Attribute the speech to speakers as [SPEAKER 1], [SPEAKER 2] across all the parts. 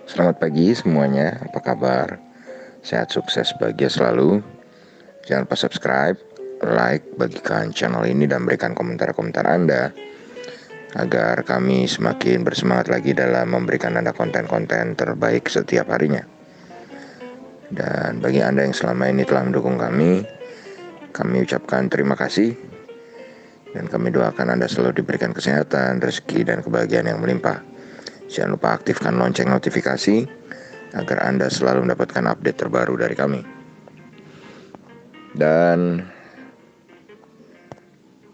[SPEAKER 1] Selamat pagi semuanya, apa kabar? Sehat, sukses, bahagia selalu. Jangan lupa subscribe, like, bagikan channel ini dan berikan komentar-komentar Anda agar kami semakin bersemangat lagi dalam memberikan Anda konten-konten terbaik setiap harinya. Dan bagi Anda yang selama ini telah mendukung kami ucapkan terima kasih. Dan kami doakan Anda selalu diberikan kesehatan, rezeki, dan kebahagiaan yang melimpah. Jangan lupa aktifkan lonceng notifikasi agar Anda selalu mendapatkan update terbaru dari kami. Dan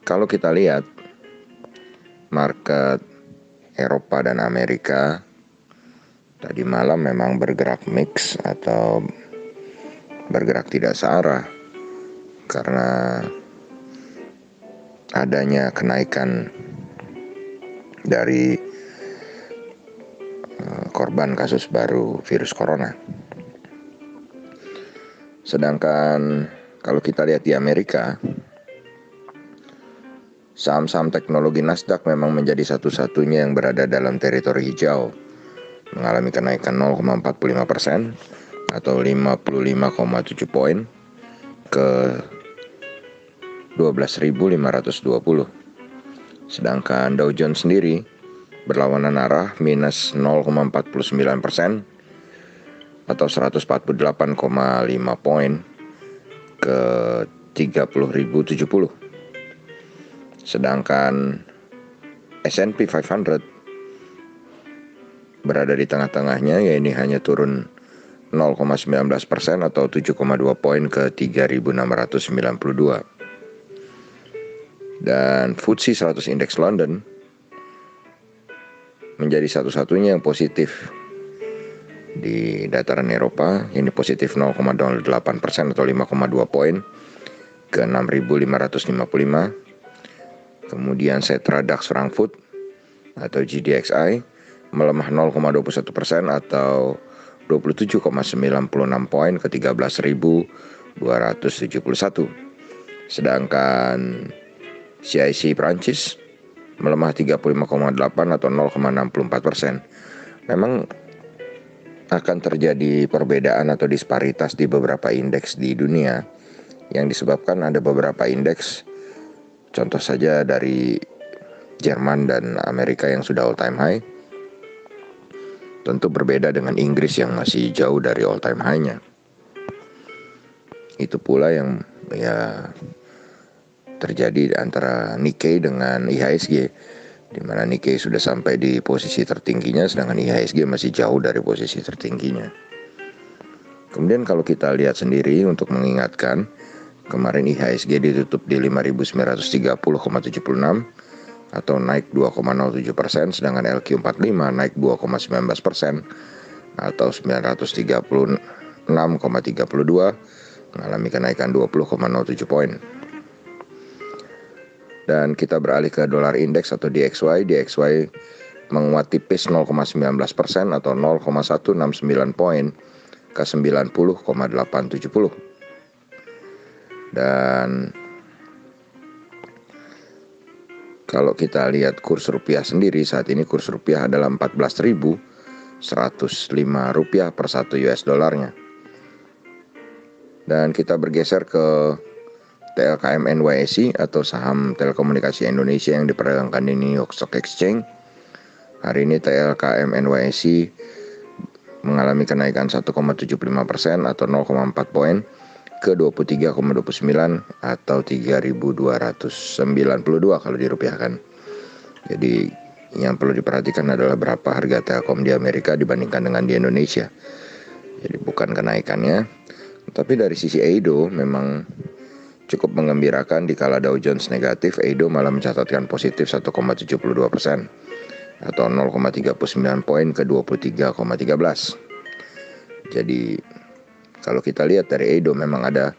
[SPEAKER 1] kalau kita lihat market Eropa dan Amerika tadi malam memang bergerak mix atau bergerak tidak searah karena adanya kenaikan dari korban kasus baru virus corona. Sedangkan kalau kita lihat di Amerika, saham-saham teknologi Nasdaq memang menjadi satu-satunya yang berada dalam teritori hijau, mengalami kenaikan 0,45% atau 55,7 poin ke 12.520. Sedangkan Dow Jones sendiri berlawanan arah minus 0,49% atau 148,5 poin ke 30.070. Sedangkan S&P 500 berada di tengah-tengahnya, yaitu hanya turun 0,19% atau 7,2 poin ke 3.692. Dan FTSE 100 Index London menjadi satu-satunya yang positif di dataran Eropa, ini positif 0,08% atau 5,2 poin ke 6.555. Kemudian Xetra DAX Frankfurt atau GDXI melemah 0,21% atau 27,96 poin ke 13.271. Sedangkan CIC Prancis melemah 35,8 atau 0,64%. Memang akan terjadi perbedaan atau disparitas di beberapa indeks di dunia yang disebabkan ada beberapa indeks, contoh saja dari Jerman dan Amerika yang sudah all time high, tentu berbeda dengan Inggris yang masih jauh dari all time high-nya. Itu pula yang terjadi antara Nikkei dengan IHSG, di mana Nikkei sudah sampai di posisi tertingginya, sedangkan IHSG masih jauh dari posisi tertingginya. Kemudian kalau kita lihat sendiri untuk mengingatkan, kemarin IHSG ditutup di 5.930,76 atau naik 2,07%, sedangkan LQ45 naik 2,19% atau 936,32, mengalami kenaikan 20,07 poin. Dan kita beralih ke dolar indeks atau DXY. DXY menguat tipis 0,19% atau 0,169 poin ke 90,870. Dan kalau kita lihat kurs rupiah sendiri, saat ini kurs rupiah adalah 14.105 rupiah per 1 US dollarnya. Dan kita bergeser ke TLKM NYSE atau saham telekomunikasi Indonesia yang diperdagangkan di New York Stock Exchange. Hari ini TLKM NYSE mengalami kenaikan 1,75% atau 0,4 poin ke 23,29 atau 3.292 kalau dirupiahkan. Jadi yang perlu diperhatikan adalah berapa harga Telkom di Amerika dibandingkan dengan di Indonesia. Jadi bukan kenaikannya, tapi dari sisi Eido memang cukup mengembirakan. Di kala Dow Jones negatif, Eido malah mencatatkan positif 1,72% atau 0,39 poin ke 23,13. Jadi kalau kita lihat dari Eido memang ada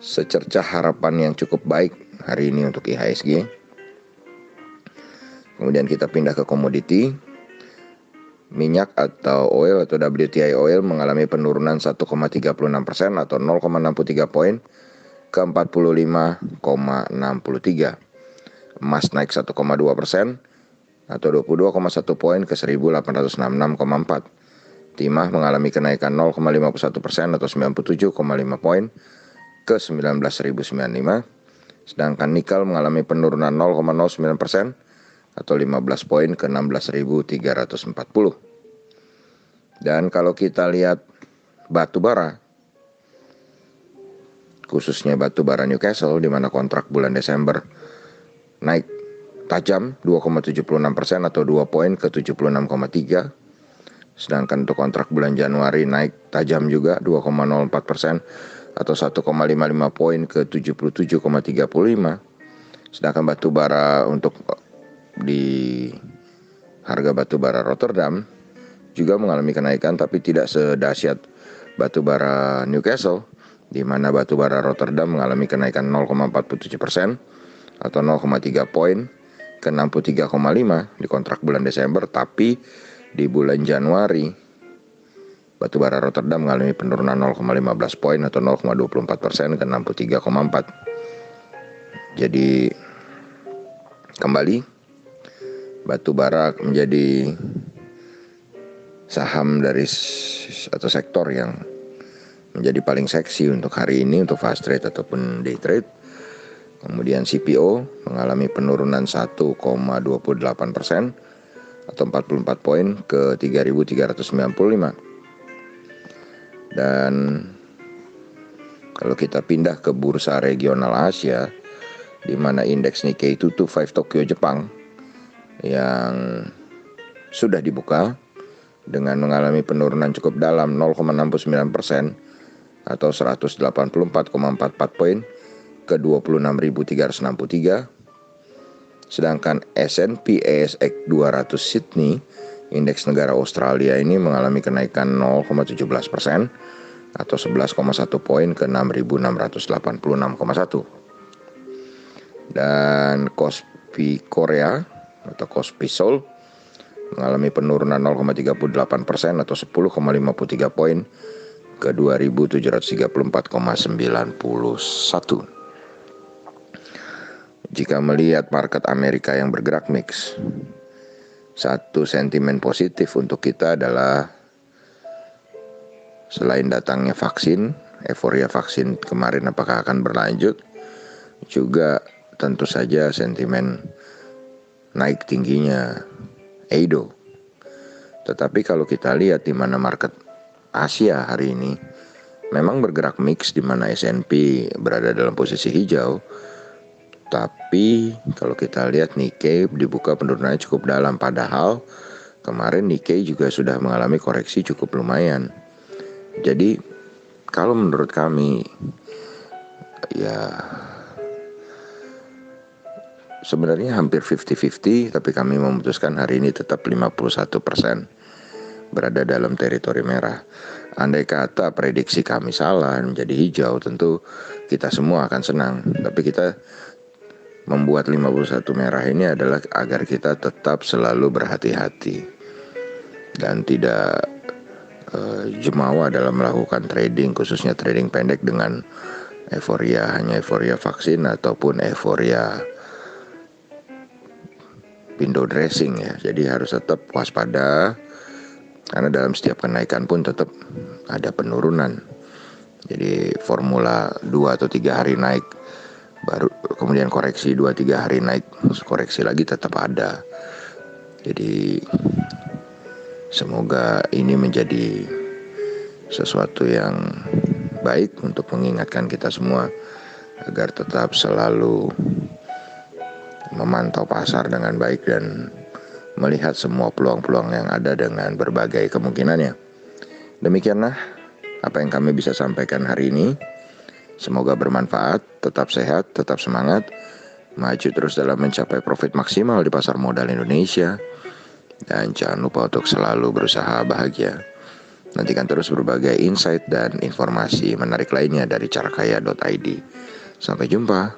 [SPEAKER 1] secercah harapan yang cukup baik hari ini untuk IHSG. Kemudian kita pindah ke komoditi. Minyak atau oil atau WTI oil mengalami penurunan 1,36% atau 0,63 poin ke 45,63. Emas naik 1,2% atau 22,1 poin ke 1866,4. timah mengalami kenaikan 0,51% atau 97,5 poin ke 19.095, sedangkan nikel mengalami penurunan 0,09% atau 15 poin ke 16.340. Dan kalau kita lihat batu bara, khususnya batu bara Newcastle, di mana kontrak bulan Desember naik tajam 2,76% atau 2 poin ke 76,3. Sedangkan untuk kontrak bulan Januari naik tajam juga 2,04% atau 1,55 poin ke 77,35. Sedangkan batu bara untuk di harga batu bara Rotterdam juga mengalami kenaikan, tapi tidak sedahsyat batu bara Newcastle, di mana batu bara Rotterdam mengalami kenaikan 0,47% atau 0,3 poin ke 63,5 di kontrak bulan Desember. Tapi di bulan Januari batu bara Rotterdam mengalami penurunan 0,15 poin atau 0,24% ke 63,4. Jadi kembali batu bara menjadi saham dari atau sektor yang menjadi paling seksi untuk hari ini untuk fast trade ataupun day trade. Kemudian CPO mengalami penurunan 1,28% atau 44 poin ke 3.395. Dan kalau kita pindah ke bursa regional Asia, di mana indeks Nikkei 225 Tokyo Jepang yang sudah dibuka dengan mengalami penurunan cukup dalam 0,69% atau 184,44 poin ke 26.363. Sedangkan S&P ASX 200 Sydney, indeks negara Australia ini mengalami kenaikan 0,17% atau 11,1 poin ke 6.686,1. Dan Kospi Korea atau Kospi Seoul mengalami penurunan 0,38% atau 10,53 poin ke 2.734,91. Jika melihat market Amerika yang bergerak mix, satu sentimen positif untuk kita adalah selain datangnya vaksin, euforia vaksin kemarin apakah akan berlanjut, juga tentu saja sentimen naik tingginya Edo. Tetapi kalau kita lihat di mana market Asia hari ini memang bergerak mix, di mana S&P berada dalam posisi hijau. Tapi kalau kita lihat Nikkei dibuka penurunannya cukup dalam, padahal kemarin Nikkei juga sudah mengalami koreksi cukup lumayan. Jadi kalau menurut kami ya sebenarnya hampir 50-50, tapi kami memutuskan hari ini tetap 51% berada dalam teritori merah. Andai kata prediksi kami salah menjadi hijau, tentu kita semua akan senang. Tapi kita membuat 51 merah ini adalah agar kita tetap selalu berhati-hati dan tidak jemawa dalam melakukan trading, khususnya trading pendek dengan euforia, hanya euforia vaksin ataupun euforia window dressing ya. Jadi harus tetap waspada, karena dalam setiap kenaikan pun tetap ada penurunan. Jadi formula 2 atau 3 hari naik, baru kemudian koreksi 2-3 hari naik, terus koreksi lagi tetap ada. Jadi semoga ini menjadi sesuatu yang baik untuk mengingatkan kita semua agar tetap selalu memantau pasar dengan baik dan melihat semua peluang-peluang yang ada dengan berbagai kemungkinannya. Demikianlah apa yang kami bisa sampaikan hari ini. Semoga bermanfaat, tetap sehat, tetap semangat, maju terus dalam mencapai profit maksimal di pasar modal Indonesia. Dan jangan lupa untuk selalu berusaha bahagia. Nantikan terus berbagai insight dan informasi menarik lainnya dari carakaya.id. Sampai jumpa.